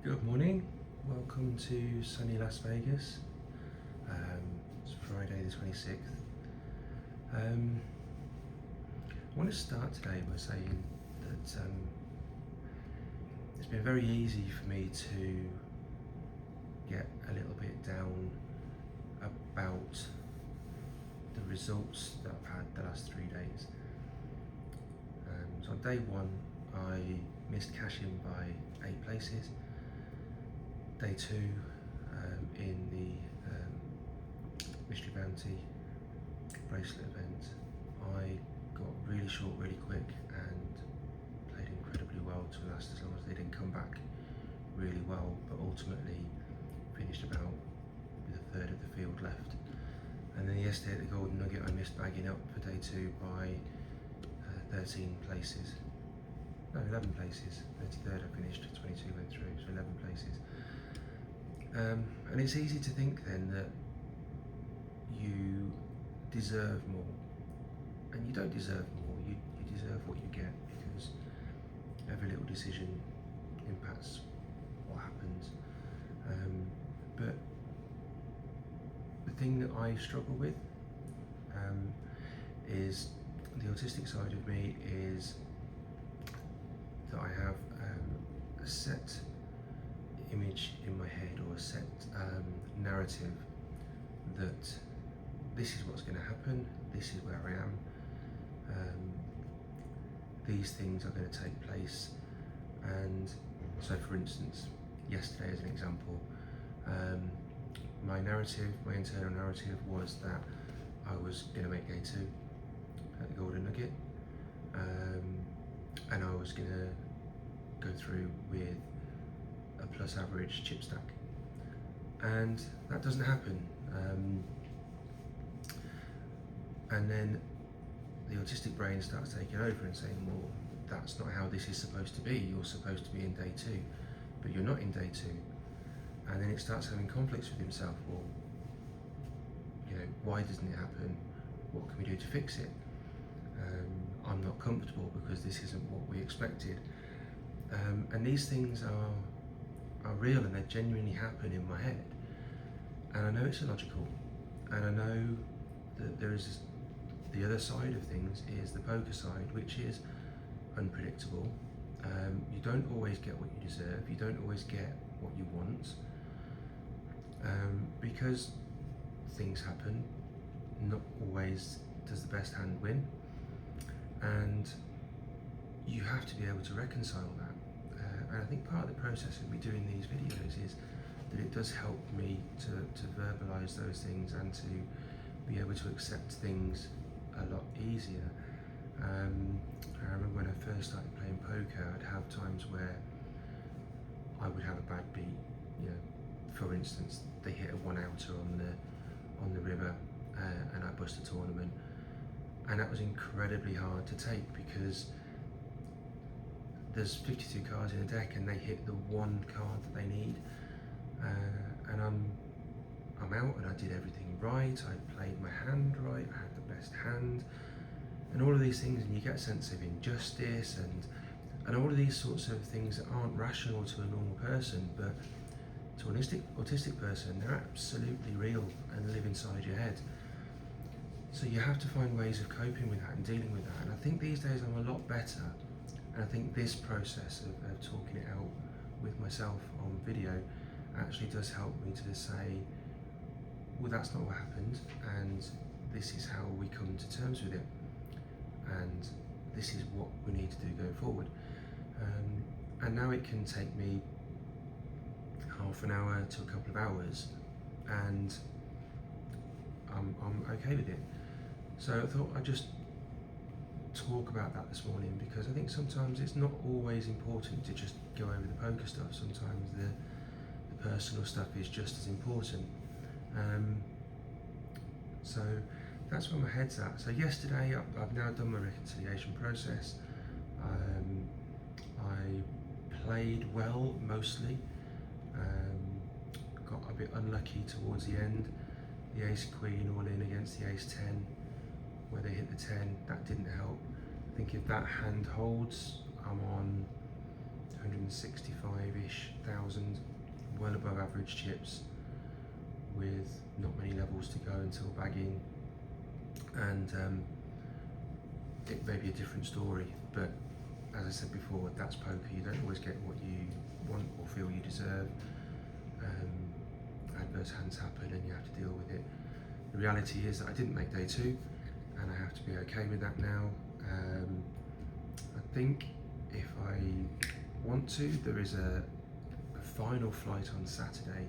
Good morning, welcome to sunny Las Vegas. It's Friday the 26th. I want to start today by saying that it's been very easy for me to get a little bit down about the results that I've had the last 3 days. So on day one, I missed cash-in by 8 places. Day 2, in the Mystery Bounty bracelet event, I got really short really quick and played incredibly well to last as long as they didn't come back really well, but ultimately finished about with a third of the field left. And then yesterday at the Golden Nugget, I missed bagging up for day 2 by 13 places. No, 11 places. 33rd I finished, 22 went through, so 11 places. And it's easy to think then that you deserve more, and you don't deserve more, you deserve what you get, because every little decision impacts what happens. But the thing that I struggle with is the autistic side of me, is that I have a set image in my head, or a set narrative that this is what's going to happen, this is where I am, these things are going to take place. And so for instance, yesterday as an example, my internal narrative was that I was going to make day 2 at the Golden Nugget, and I was going to go through with a plus average chip stack, and that doesn't happen. And then the autistic brain starts taking over and saying, well, that's not how this is supposed to be, you're supposed to be in day 2, but you're not in day 2. And then it starts having conflicts with himself. Well, why doesn't it happen? What can we do to fix it? I'm not comfortable because this isn't what we expected. And these things are real, and they genuinely happen in my head. And I know it's illogical, and I know that there is the other side of things, is the poker side, which is unpredictable. You don't always get what you deserve, you don't always get what you want, because things happen. Not always does the best hand win, and you have to be able to reconcile that. And I think part of the process of me doing these videos is that it does help me to verbalise those things and to be able to accept things a lot easier. I remember when I first started playing poker, I'd have times where I would have a bad beat. For instance, they hit a 1-outer on the river, and I bust a tournament, and that was incredibly hard to take because there's 52 cards in a deck and they hit the one card that they need, and I'm out, and I did everything right, I played my hand right, I had the best hand, and all of these things, and you get a sense of injustice and all of these sorts of things that aren't rational to a normal person, but to an autistic person, they're absolutely real and live inside your head. So you have to find ways of coping with that and dealing with that, and I think these days I'm a lot better. And I think this process of talking it out with myself on video actually does help me to say, well, that's not what happened, and this is how we come to terms with it, and this is what we need to do going forward. And now it can take me half an hour to a couple of hours, and I'm okay with it. So I thought I'd just talk about that this morning, because I think sometimes it's not always important to just go over the poker stuff. Sometimes the personal stuff is just as important. So that's where my head's at. So yesterday I've now done my reconciliation process. I played well mostly, got a bit unlucky towards the end. The ace queen all in against the ace 10, where they hit the 10, that didn't help. I think if that hand holds, I'm on 165-ish thousand, above average chips with not many levels to go until bagging, and it may be a different story, but as I said before, that's poker. You don't always get what you want or feel you deserve. Adverse hands happen and you have to deal with it. The reality is that I didn't make day two, and I have to be okay with that now. I think if I want to, there is a final flight on Saturday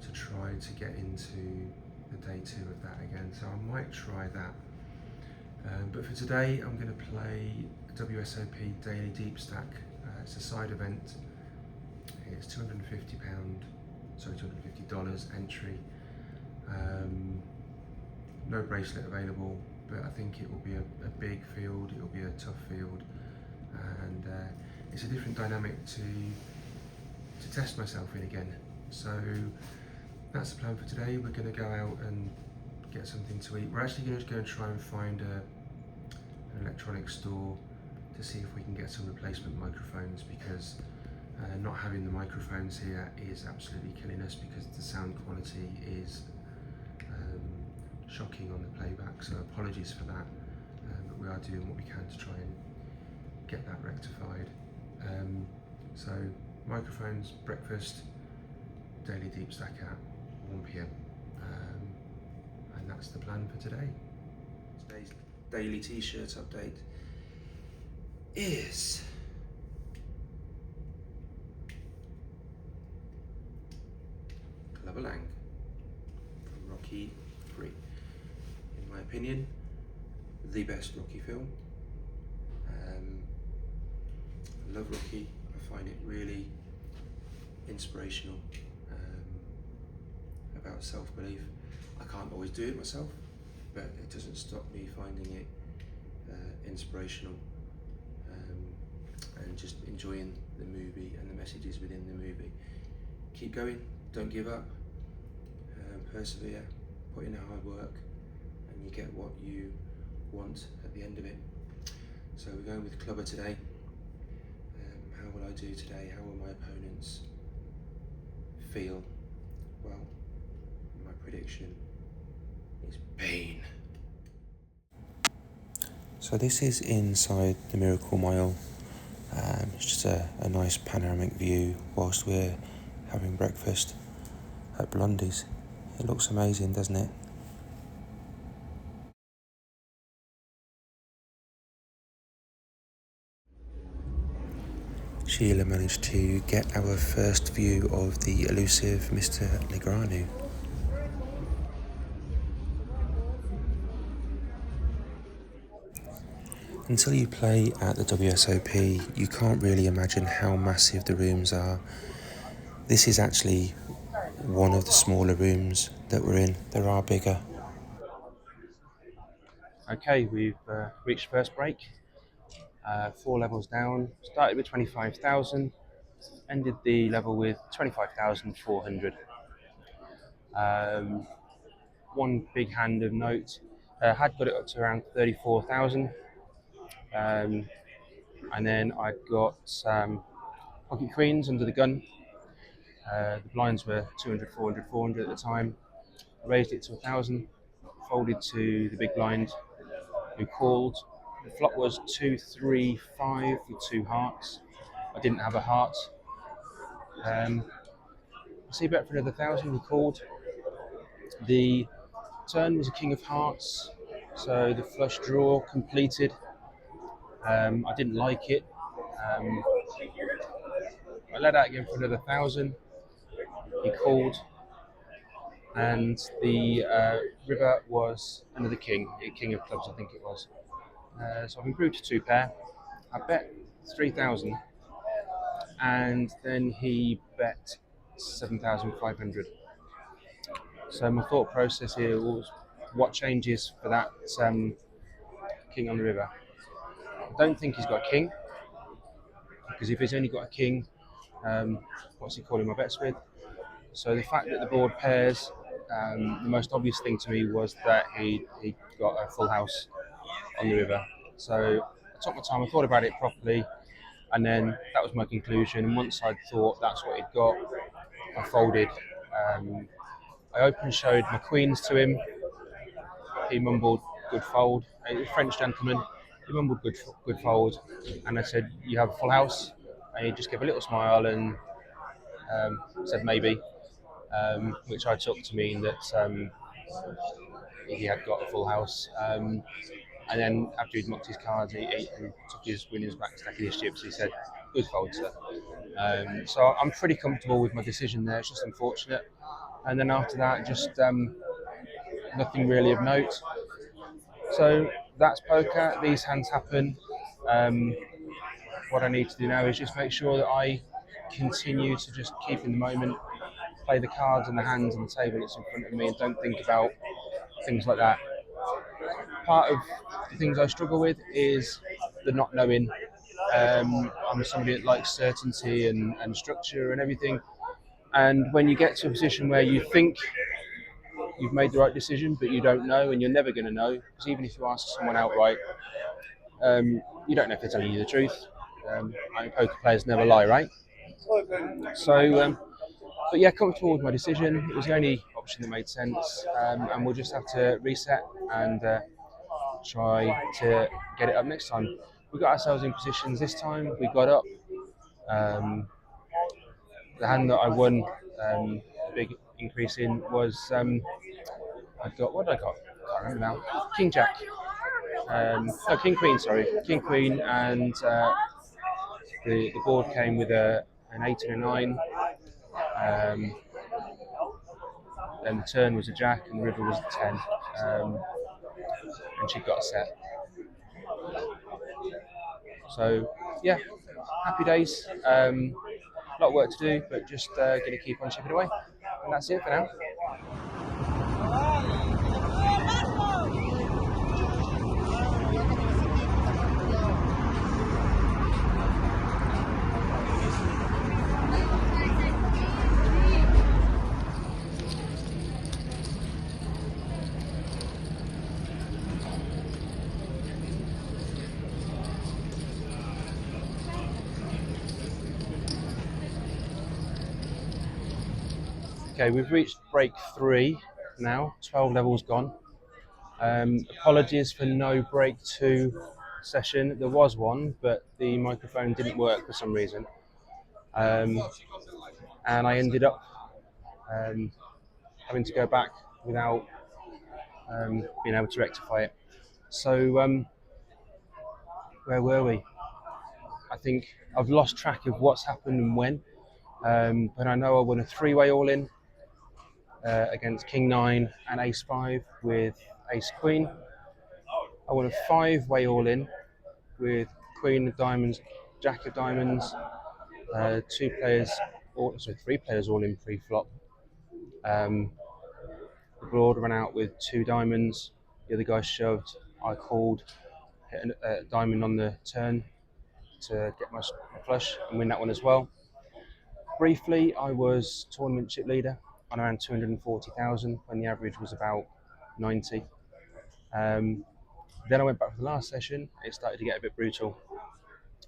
to try to get into the day two of that again, so I might try that. But for today, I'm going to play WSOP Daily Deepstack. It's a side event. It's $250 entry. No bracelet available, but I think it will be a big field. It will be a tough field, and it's a different dynamic to test myself in again. So that's the plan for today. We're going to go out and get something to eat. We're actually going to go and try and find an electronics store to see if we can get some replacement microphones, because not having the microphones here is absolutely killing us, because the sound quality is shocking on the playback. So apologies for that, but we are doing what we can to try and get that rectified. So microphones, breakfast, Daily Deepstack at 1 p.m. And that's the plan for today. Today's daily t-shirt update is Clubber Lang from Rocky 3. In my opinion, the best Rocky film. I love Rocky. I find it really inspirational, about self-belief. I can't always do it myself, but it doesn't stop me finding it inspirational, and just enjoying the movie and the messages within the movie. Keep going, don't give up, persevere, put in the hard work, and you get what you want at the end of it. So we're going with Clubber today. How will I do today? How will my opponents feel? Well, my prediction is pain. So this is inside the Miracle Mile. It's just a nice panoramic view whilst we're having breakfast at Blondie's. It looks amazing, doesn't it? Sheila managed to get our first view of the elusive Mr. Negreanu. Until you play at the WSOP, you can't really imagine how massive the rooms are. This is actually one of the smaller rooms that we're in. There are bigger. Okay, we've reached first break. 4 levels down. Started with 25,000. Ended the level with 25,400. One big hand of note. Had got it up to around 34,000. And then I got pocket queens under the gun. The blinds were 200, 400, 400 at the time. I raised it to 1,000, folded to the big blind, who called. The flop was 2, 3, 5 with 2 hearts. I didn't have a heart. See bet for another 1,000, he called. The turn was a king of hearts, so the flush draw completed. I didn't like it. I let out again for another 1,000. He called, and the river was another king of clubs, I think it was. So I've improved to 2 pair. I bet 3,000, and then he bet 7,500. So my thought process here was, what changes for that king on the river? I don't think he's got a king, because if he's only got a king, what's he calling my bets with? So the fact that the board pairs, the most obvious thing to me was that he got a full house on the river. So I took my time, I thought about it properly, and then that was my conclusion. And once I'd thought that's what he'd got, I folded. I open showed my queens to him. He mumbled good fold. A French gentleman. He mumbled good fold, and I said, "You have a full house," and he just gave a little smile and said maybe, which I took to mean that he had got a full house. And then after he'd mocked his cards, he took his winnings back, stacking his chips. He said, "Good fold, sir." So I'm pretty comfortable with my decision there. It's just unfortunate. And then after that, just nothing really of note. So that's poker. These hands happen. Um, what I need to do now is just make sure that I continue to just keep in the moment, play the cards and the hands on the table that's in front of me, and don't think about things like that. Part of the things I struggle with is the not knowing. I'm somebody that likes certainty and structure and everything. And when you get to a position where you think you've made the right decision, but you don't know, and you're never going to know, because even if you ask someone outright, you don't know if they're telling you the truth. I think poker players never lie, right? So, but yeah, comfortable with my decision. It was the only option that made sense, and we'll just have to reset and try to get it up next time. We got ourselves in positions this time. We got up. Um, the hand that I won a big increase in was I got what did I got? I can't remember now. King Jack. No, King Queen. Sorry, King Queen, and the board came with an 8 and a 9. Then the turn was a Jack, and the river was a 10. And she got a set. So yeah, happy days. A lot of work to do, but just going to keep on chipping away. And that's it for now. Okay, we've reached break 3 now, 12 levels gone. Apologies for no break 2 session. There was one, but the microphone didn't work for some reason. And I ended up having to go back without being able to rectify it. So, where were we? I think I've lost track of what's happened and when, but I know I won a 3-way all-in against King 9 and Ace 5 with Ace Queen. I won a 5-way all-in with Queen of Diamonds, Jack of Diamonds, 3 players all in pre-flop. The board ran out with 2 diamonds. The other guy shoved. I called, hit a diamond on the turn to get my flush and win that one as well. Briefly, I was tournament chip leader on around 240,000 when the average was about 90. Then I went back for the last session. It started to get a bit brutal.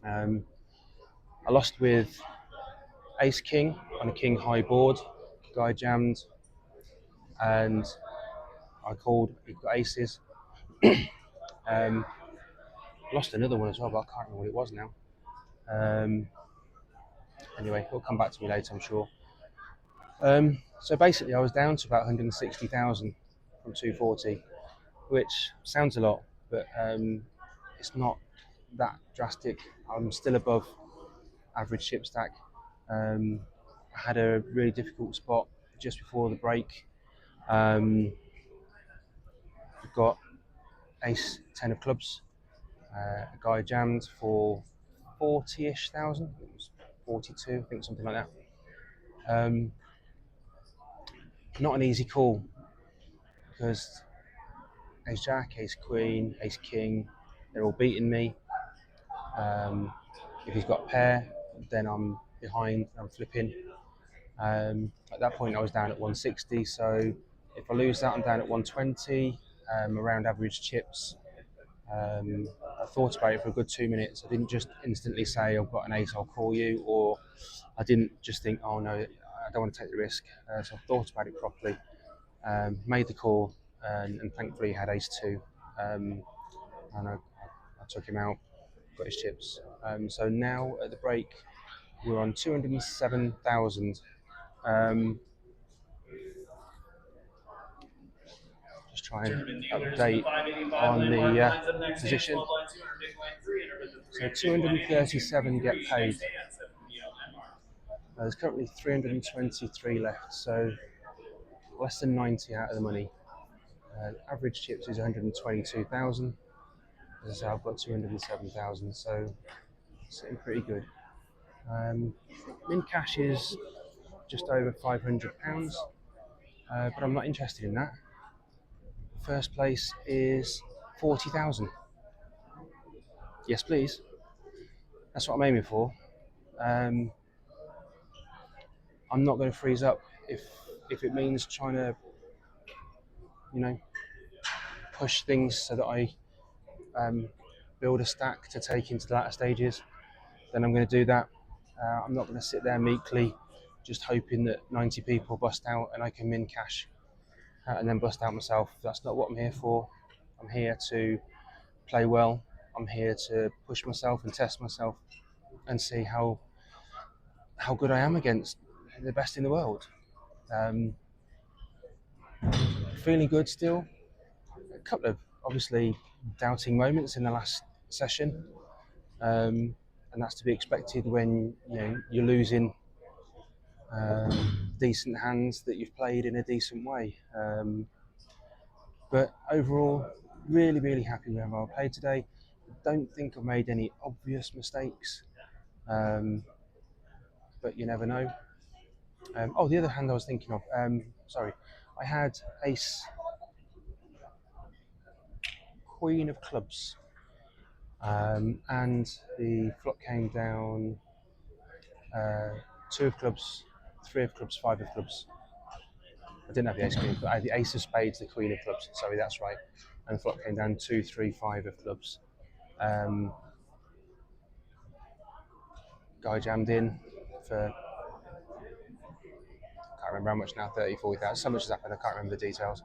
I lost with Ace King on a King high board. Guy jammed, and I called. He got aces. Lost another one as well, but I can't remember what it was now. Anyway, it'll come back to me later, I'm sure. So basically, I was down to about 160,000 from 240, which sounds a lot, but it's not that drastic. I'm still above average chip stack. I had a really difficult spot just before the break. Got Ace 10 of clubs. A guy jammed for 40-ish thousand. It was 42, I think, something like that. Not an easy call because Ace Jack, Ace Queen, Ace King, they're all beating me. If he's got a pair, then I'm behind, I'm flipping. At that point, I was down at 160, so if I lose that, I'm down at 120, around average chips. I thought about it for a good 2 minutes. I didn't just instantly say, I've got an ace, I'll call you, or I didn't just think, oh no, I don't want to take the risk. So I thought about it properly, made the call, and thankfully he had ace two, and I took him out, got his chips. So now at the break, we're on 207,000. Just try and update on the position. So 237 get paid. There's currently 323 left, so less than 90 out of the money. Average chips is 122,000. As I say, I've got 207,000, so sitting pretty good. Min cash is just over £500, but I'm not interested in that. First place is 40,000. Yes, please. That's what I'm aiming for. I'm not going to freeze up if it means trying to, push things so that I build a stack to take into the latter stages. Then I'm going to do that. I'm not going to sit there meekly, just hoping that 90 people bust out and I can min cash and then bust out myself. That's not what I'm here for. I'm here to play well. I'm here to push myself and test myself and see how good I am against the best in the world. Feeling good still. A couple of obviously doubting moments in the last session, and that's to be expected when you're losing decent hands that you've played in a decent way. But overall, really, really happy with how I played today. Don't think I've made any obvious mistakes, but you never know. The other hand I was thinking of, I had ace, queen of clubs, and the flop came down two of clubs, three of clubs, five of clubs. I didn't have the ace queen, but I had the ace of spades, the queen of clubs. Sorry, that's right. And the flop came down 2, 3, 5 of clubs. Guy jammed in for, can't remember how much now, 30, 40,000. So much has happened, I can't remember the details.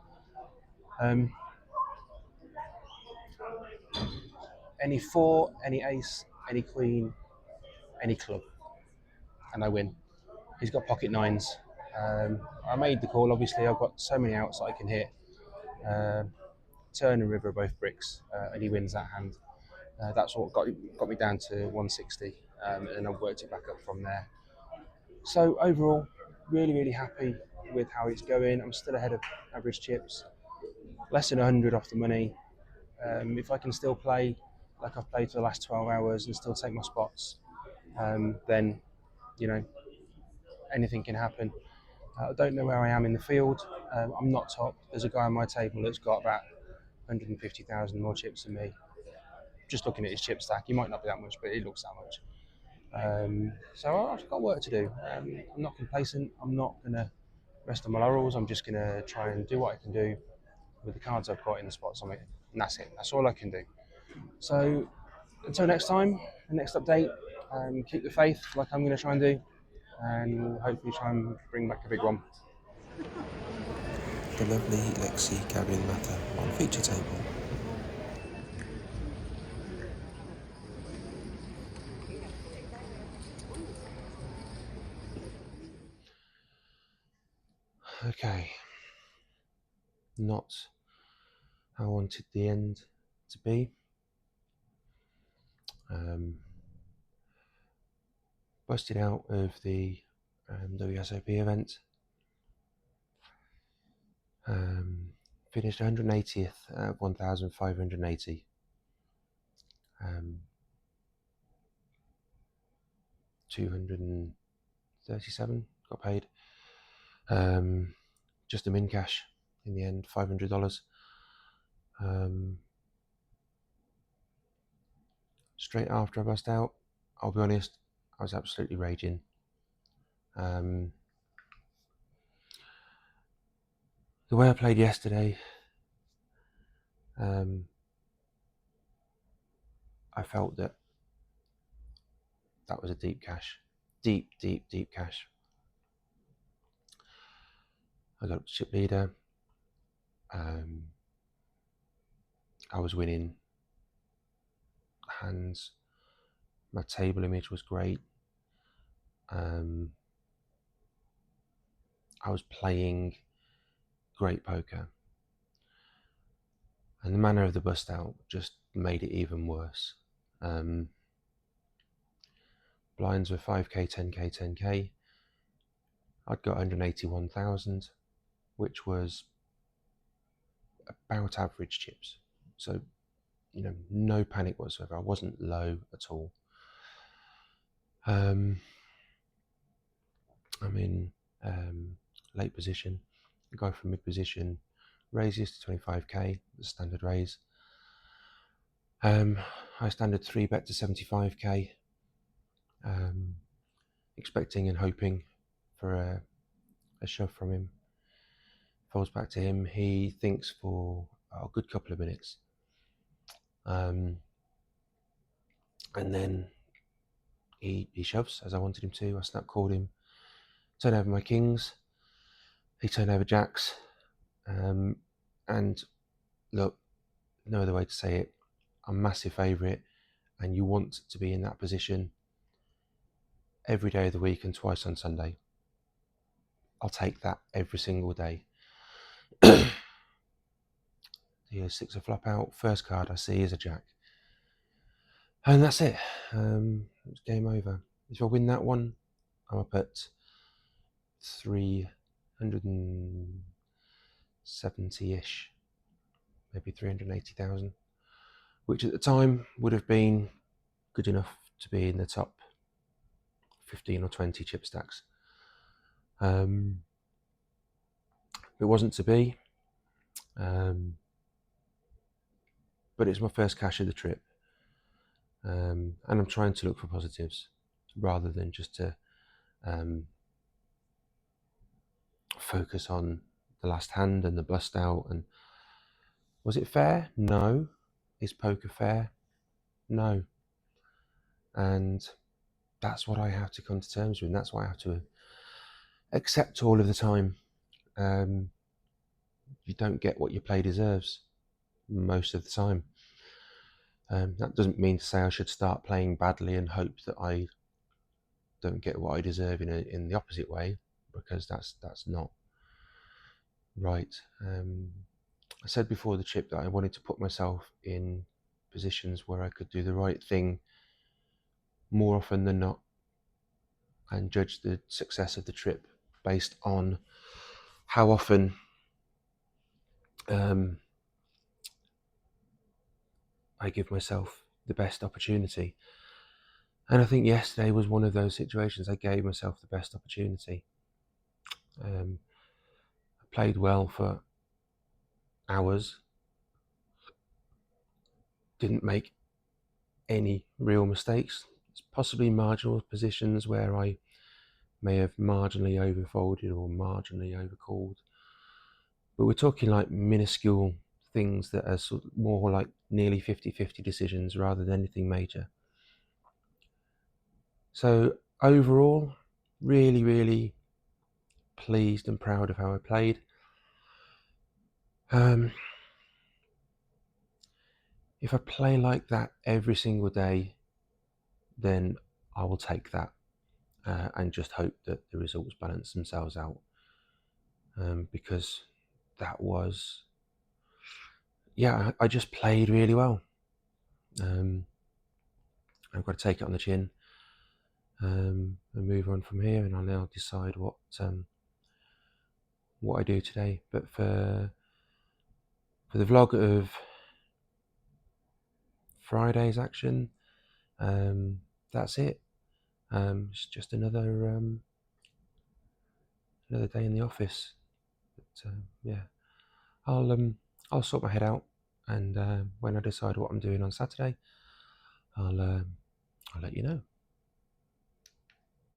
Any four, any ace, any queen, any club, and I win. He's got pocket nines. I made the call, obviously. I've got so many outs that I can hit. Turn and river are both bricks, and he wins that hand. That's what got me down to 160, and I've worked it back up from there. So overall, really, really happy with how it's going. I'm still ahead of average chips, less than 100 off the money. If I can still play like I've played for the last 12 hours and still take my spots, then anything can happen. I don't know where I am in the field. I'm not top. There's a guy on my table that's got about 150,000 more chips than me. Just looking at his chip stack, he might not be that much, but it looks that much. So I've got work to do. I'm not complacent. I'm not going to rest on my laurels. I'm just going to try and do what I can do with the cards I've got in the spots on it. And that's it. That's all I can do. So until next time, the next update, keep the faith like I'm going to try and do. And we'll hopefully try and bring back a big one. The lovely Lexi Gabriel Mata on feature table. Okay, not how I wanted the end to be. Busted out of the WSOP event. Finished 180th at 1,580. 237 got paid. Just a min cash in the end, $500. Straight after I bust out, I'll be honest, I was absolutely raging. The way I played yesterday, I felt that was a deep cash. Deep cash. I got up to chip leader. I was winning hands. My table image was great. I was playing great poker. And the manner of the bust out just made it even worse. Blinds were 5k, 10k, 10k. I'd got 181,000, which was about average chips. So, no panic whatsoever. I wasn't low at all. I'm in late position. The guy from mid position raises to 25k, the standard raise. I standard 3-bet to 75k, expecting and hoping for a shove from him. Falls back to him. He thinks for a good couple of minutes. And then he shoves as I wanted him to. I snap called him, turned over my kings. He turned over jacks. And look, no other way to say it, I'm a massive favourite, and you want to be in that position every day of the week and twice on Sunday. I'll take that every single day. Here's 6 of flop out. First card I see is a jack. And that's it. It's game over. If I win that one, I'm up at 370-ish, maybe 380,000, which at the time would have been good enough to be in the top 15 or 20 chip stacks. It wasn't to be, but it's my first cash of the trip. And I'm trying to look for positives rather than just to focus on the last hand and the bust out. And was it fair? No. Is poker fair? No. And that's what I have to come to terms with, and that's what I have to accept all of the time. You don't get what your play deserves most of the time. That doesn't mean to say I should start playing badly and hope that I don't get what I deserve in the opposite way, because that's not right. I said before the chip that I wanted to put myself in positions where I could do the right thing more often than not and judge the success of the trip based on how often I give myself the best opportunity. And I think yesterday was one of those situations. I gave myself the best opportunity. I played well for hours, didn't make any real mistakes. It's possibly marginal positions where I may have marginally overfolded or marginally overcalled, but we're talking like minuscule things that are sort of more like nearly 50-50 decisions rather than anything major. So overall, really, really pleased and proud of how I played. If I play like that every single day, then I will take that and just hope that the results balance themselves out, because that was, I just played really well. I've got to take it on the chin and move on from here, and I'll now decide what I do today. But for the vlog of Friday's action, that's it. It's just another day in the office. But I'll sort my head out, and when I decide what I'm doing on Saturday, I'll let you know.